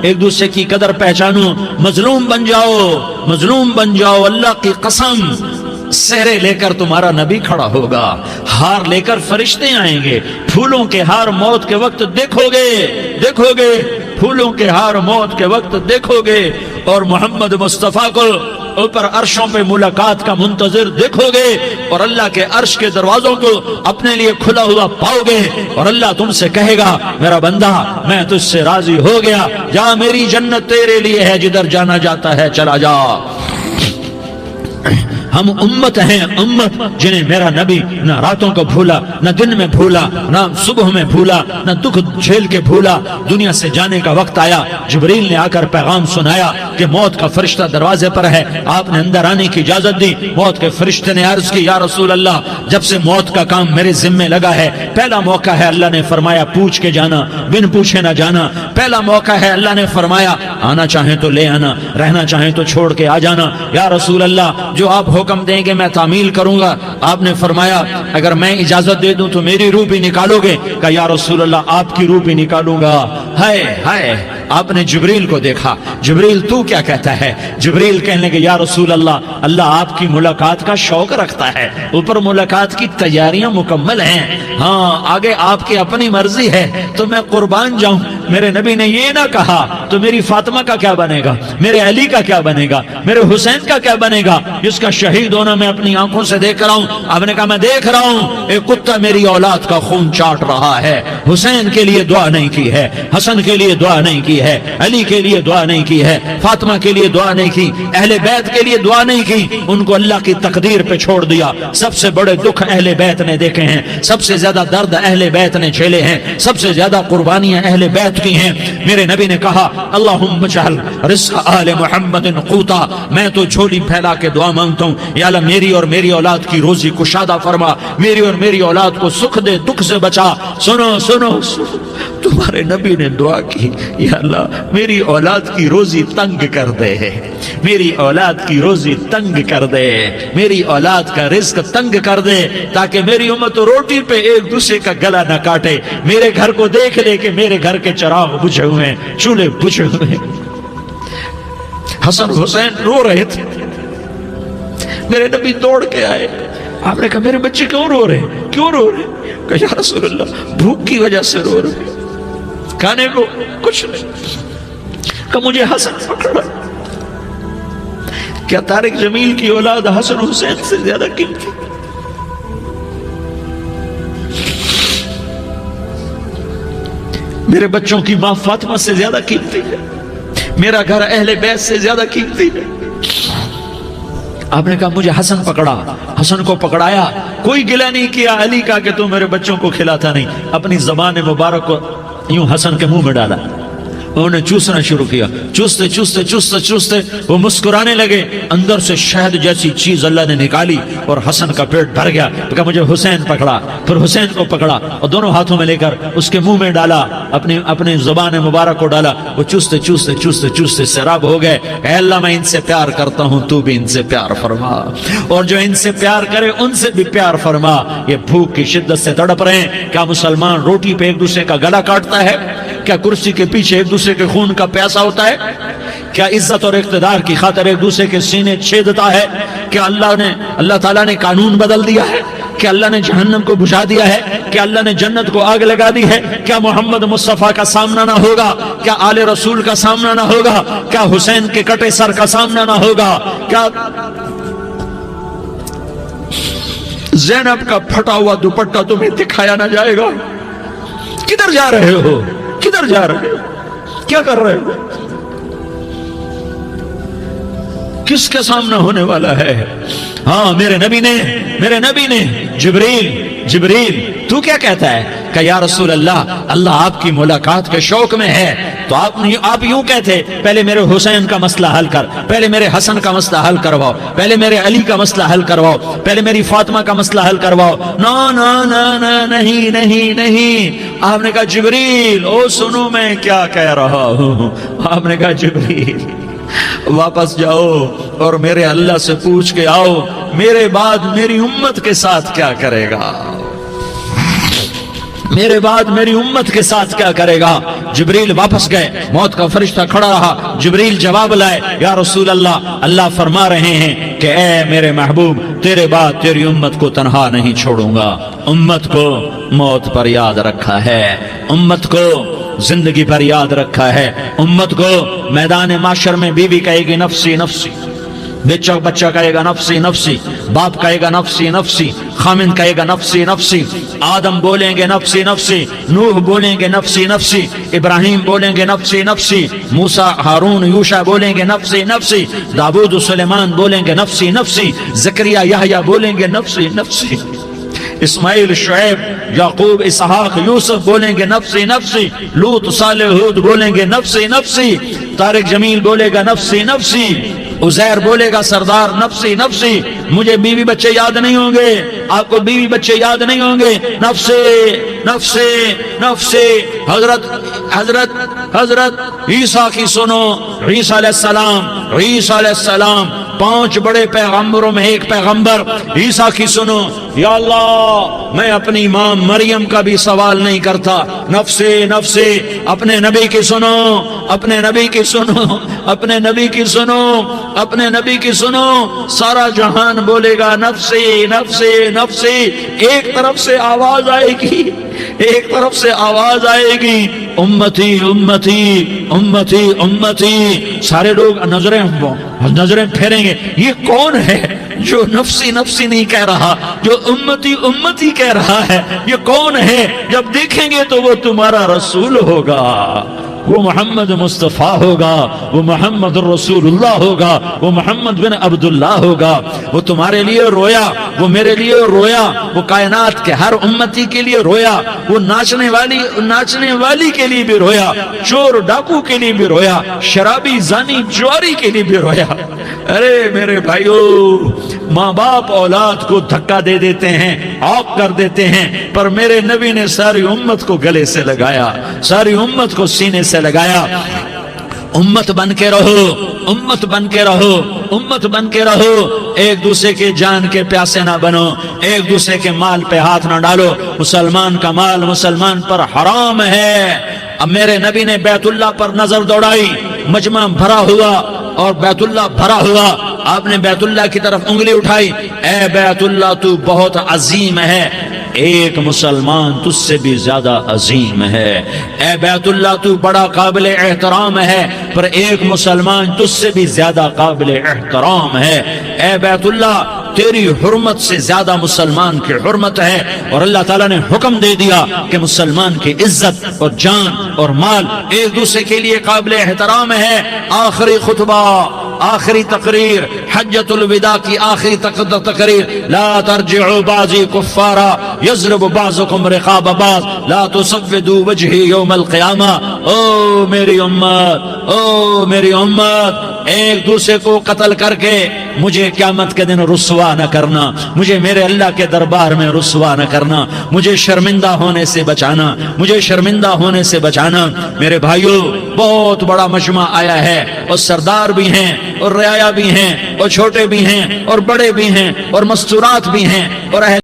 ایک دوسرے کی قدر پہچانو، مظلوم بن جاؤ، مظلوم بن جاؤ، اللہ کی قسم سہرے لے کر تمہارا نبی کھڑا ہوگا، ہار لے کر فرشتے آئیں گے، پھولوں کے ہار موت کے وقت دیکھو گے پھولوں کے ہار موت کے وقت دیکھو گے، اور محمد مصطفیٰ کو اوپر عرشوں پہ ملاقات کا منتظر دیکھو گے، اور اللہ کے عرش کے دروازوں کو اپنے لیے کھلا ہوا پاؤ گے، اور اللہ تم سے کہے گا میرا بندہ میں تجھ سے راضی ہو گیا، جا میری جنت تیرے لیے ہے، جدھر جانا جاتا ہے چلا جا۔ ہم امت ہیں، امت جنہیں میرا نبی نہ راتوں کو بھولا، نہ دن میں بھولا، نہ صبح میں بھولا، نہ دکھ جھیل کے بھولا۔ دنیا سے جانے کا وقت آیا، جبریل نے آ کر پیغام سنایا کہ موت کا فرشتہ دروازے پر ہے، آپ نے اندر آنے کی اجازت دی۔ موت کے فرشتے نے عرض کی یا رسول اللہ، جب سے موت کا کام میرے ذمے لگا ہے، پہلا موقع ہے اللہ نے فرمایا پوچھ کے جانا، بن پوچھے نہ جانا، پہلا موقع ہے اللہ نے فرمایا آنا چاہیں تو لے آنا، رہنا چاہیں تو چھوڑ کے آ جانا۔ یا رسول اللہ جو آپ حکم دیں گے میں تعمیل کروں گا۔ آپ نے فرمایا اگر میں اجازت دے دوں تو میری روح بھی نکالو گے؟ کہا یا رسول اللہ آپ کی روح بھی نکالوں گا۔ ہائے آپ نے جبریل کو دیکھا، جبریل تو کیا کہتا ہے؟ جبریل کہنے لگے یا رسول اللہ، اللہ آپ کی ملاقات کا شوق رکھتا ہے، اوپر ملاقات کی تیاریاں مکمل ہیں، ہاں آگے آپ کی اپنی مرضی ہے تو میں قربان جاؤں۔ میرے نبی نے یہ نہ کہا تو میری فاطمہ کا کیا بنے گا، میرے علی کا کیا بنے گا، میرے حسین کا کیا بنے گا جس کا شہید ہونا میں اپنی آنکھوں سے دیکھ رہا ہوں۔ آپ نے کہا میں دیکھ رہا ہوں ایک کتا میری اولاد کا خون چاٹ رہا ہے، حسین کے لیے دعا نہیں کی ہے، حسن کے لیے دعا نہیں کی ہے، علی کے لیے دعا نہیں کی ہے، فاطمہ کے لیے دعا نہیں کی، اہل بیت کے لیے دعا نہیں کی، ان کو اللہ کی تقدیر پہ چھوڑ دیا۔ سب سے بڑے دکھ اہل بیت نے دیکھے ہیں، سب سے زیادہ درد اہل بیت نے جھیلے ہیں، سب سے زیادہ قربانیاں اہل بیت کی ہیں۔ میرے نبی نے کہا اللہم اجعل رزق آل محمد قوتا، میں تو جھولی پھیلا کے دعا مانگتا ہوں یا اللہ میری اور میری اولاد کی روزی کشادہ فرما، میری اور میری اولاد کو سکھ دے، دکھ سے بچا۔ سنو تمہارے نبی نے دعا کی یا اللہ میری اولاد کی روزی تنگ کر دے، میری اولاد کی روزی تنگ کر دے، میری اولاد کا رزق تنگ کر دے، تاکہ میری امت روٹی پہ ایک دوسرے کا گلا نہ کاٹے، میرے گھر کو دیکھ لے کہ میرے گھر کے چراغ بجھے ہوئے ہیں، چولہے بجھے ہوئے ہیں۔ حسن حسین رو رہے تھے، میرے نبی دوڑ کے آئے، آپ نے کہا میرے بچے کیوں رو رہے ہیں، کیوں رو رہے ہیں؟ کہا یا رسول اللہ بھوک کی وجہ سے رو رہے ہیں، کھانے کو کچھ نہیں۔ کہ مجھے حسن پکڑا، کیا طارق جمیل کی اولاد حسن حسین سے زیادہ قیمتی؟ میرے بچوں کی ماں فاطمہ سے زیادہ قیمتی ہے، میرا گھر اہل بیت سے زیادہ قیمتی ہے۔ آپ نے کہا مجھے حسن پکڑا، حسن کو پکڑایا، کوئی گلہ نہیں کیا علی کا کہ تو میرے بچوں کو کھلاتا نہیں، اپنی زبان مبارک کو یوں حسن کے منہ میں ڈالا، انہوں نے چوسنا شروع کیا، چوستے چوستے چوستے چوستے وہ مسکرانے لگے، اندر سے شہد جیسی چیز اللہ نے نکالی اور حسن کا پیٹ بھر گیا۔ کہا مجھے حسین پکڑا، پھر حسین کو پکڑا اور دونوں ہاتھوں میں لے کر اس کے منہ میں ڈالا، اپنی زبان مبارک کو ڈالا، وہ چوستے چوستے چوستے چوستے سیراب ہو گئے۔ اے اللہ میں ان سے پیار کرتا ہوں، تو بھی ان سے پیار فرما، اور جو ان سے پیار کرے ان سے بھی پیار فرما۔ یہ بھوک کی شدت سے تڑپ رہے ہیں، کیا مسلمان روٹی پہ ایک دوسرے کا گلا کاٹتا ہے؟ کیا کرسی کے پیچھے ایک دوسرے کے خون کا پیاسا ہوتا ہے؟ کیا عزت اور اقتدار کی خاطر ایک دوسرے کے سینے چھیدتا ہے؟ کیا اللہ تعالیٰ نے قانون بدل دیا ہے؟ کیا اللہ نے جہنم کو بجھا دیا ہے؟ کیا اللہ نے جنت کو آگ لگا دی ہے؟ کیا محمد مصطفیٰ کا سامنا نہ ہوگا؟ کیا آل رسول کا سامنا نہ ہوگا؟ کیا حسین کے کٹے سر کا سامنا نہ ہوگا؟ کیا زینب کا پھٹا ہوا دوپٹہ تمہیں دکھایا نہ جائے گا؟ کدھر جا رہے ہو؟ کدھر جا رہے ہو؟ کیا کر رہے ہو؟ کس کے سامنا ہونے والا ہے؟ ہاں میرے نبی نے جبریل تو کیا کہتا ہے؟ کہ یا رسول اللہ آپ کی ملاقات کے شوق میں ہے، تو آپ یوں کہتے پہلے میرے حسین کا مسئلہ حل کر، پہلے میرے حسن کا مسئلہ حل کرواؤ، پہلے میرے علی کا مسئلہ حل کرواؤ، پہلے میری فاطمہ کا مسئلہ حل کرواؤ۔ نہیں۔ آپ نے کہا جبریل او سنو میں کیا کہہ رہا ہوں۔ آپ نے کہا جبریل واپس جاؤ اور میرے اللہ سے پوچھ کے آؤ میرے بعد میری امت کے ساتھ کیا کرے گا۔ میرے بعد میری امت کے ساتھ کیا کرے گا؟ جبریل واپس گئے، موت کا فرشتہ کھڑا رہا، جبریل جواب لائے، یا رسول اللہ، اللہ فرما رہے ہیں کہ اے میرے محبوب، تیرے بعد تیری امت کو تنہا نہیں چھوڑوں گا۔ امت کو موت پر یاد رکھا ہے، امت کو زندگی پر یاد رکھا ہے، امت کو میدان معاشر میں بیوی کہے گی نفسی نفسی، بچہ کہے گا نفسی نفسی، باپ کہے گا نفسی نفسی، خامن کہے گا نفسی نفسی، آدم بولیں گے نفسی نفسی، نوح بولیں گے نفسی نفسی، ابراہیم بولیں گے نفسی نفسی، موسیٰ ہارون یوشع بولیں گے نفسی نفسی، داؤد و سلیمان بولیں گے نفسی نفسی، زکریا یحییٰ بولیں گے نفسی نفسی، اسماعیل شعیب یعقوب اسحاق یوسف بولیں گے نفسی نفسی، لوط صالح ہود بولیں گے نفسی نفسی، طارق جمیل بولے گا نفسی نفسی، عزیر بولے گا سردار نفسی نفسی، مجھے بیوی بچے یاد نہیں ہوں گے، آپ کو بیوی بچے یاد نہیں ہوں گے، نفسی نفسی نفسی۔ حضرت عیسیٰ کی سنو، عیسیٰ علیہ السلام 5 بڑے پیغمبروں میں ایک پیغمبر، عیسیٰ کی سنو، یا اللہ میں اپنی ماں مریم کا بھی سوال نہیں کرتا، نفسی نفسی۔ اپنے نبی کی سنو، اپنے نبی کی سنو، اپنے نبی کی سنو، اپنے نبی کی سنو، سارا جہان بولے گا نفسی نفسی نفسی۔ ایک طرف سے آواز آئے گی، ایک طرف سے آواز آئے گی، امتی امتی امتی امتی۔ سارے لوگ نظریں پھیریں گے، یہ کون ہے جو نفسی نفسی نہیں کہہ رہا، جو امتی امتی کہہ رہا ہے؟ یہ کون ہے؟ جب دیکھیں گے تو وہ تمہارا رسول ہوگا، وہ محمد مصطفیٰ ہوگا، وہ محمد رسول اللہ ہوگا، وہ محمد بن عبداللہ ہوگا۔ وہ تمہارے لیے رویا، وہ میرے لیے رویا، وہ کائنات کے ہر امتی کے لیے رویا، وہ ناچنے والی کے لیے بھی رویا، چور ڈاکو کے لیے بھی رویا، شرابی زانی جواری کے لیے بھی رویا۔ ارے میرے بھائیو، ماں باپ اولاد کو دھکا دے دیتے ہیں، عوق کر دیتے ہیں، پر میرے نبی نے ساری امت کو گلے سے لگایا، ساری امت کو سینے سے لگایا۔ امت بن کے رہو، امت بن کے رہو، امت بن کے رہو، ایک دوسرے کے جان کے پیاسے نہ بنو، ایک دوسرے کے مال پہ ہاتھ نہ ڈالو۔ مسلمان کا مال مسلمان پر حرام ہے۔ اب میرے نبی نے بیت اللہ پر نظر دوڑائی، مجمع بھرا ہوا اور بیت اللہ بھرا ہوا، آپ نے بیت اللہ کی طرف انگلی اٹھائی، اے بیت اللہ تو بہت عظیم ہے، ایک مسلمان تجھ سے بھی زیادہ عظیم ہے، اے بیت اللہ تو بڑا قابل احترام ہے، پر ایک مسلمان تجھ سے بھی زیادہ قابل احترام ہے، اے بیت اللہ تیری حرمت سے زیادہ مسلمان کی حرمت ہے۔ اور اللہ تعالیٰ نے حکم دے دیا کہ مسلمان کی عزت اور جان اور مال ایک دوسرے کے لیے قابل احترام ہے۔ آخری خطبہ، آخری تقریر، حجۃ الوداع کی آخری تقریر، لا ترجعوا بعضی کفارا یضرب بعضکم رقاب بعض لا تسودوا وجہی یوم القیامہ۔ او میری امت، او میری امت، ایک دوسرے کو قتل کر کے مجھے قیامت کے دن رسوا نہ کرنا، مجھے میرے اللہ کے دربار میں رسوا نہ کرنا، مجھے شرمندہ ہونے سے بچانا، مجھے شرمندہ ہونے سے بچانا۔ میرے بھائیو، بہت بڑا مجمع آیا ہے، اور سردار بھی ہیں اور رعایا بھی ہیں اور چھوٹے بھی ہیں اور بڑے بھی ہیں اور مستورات بھی ہیں اور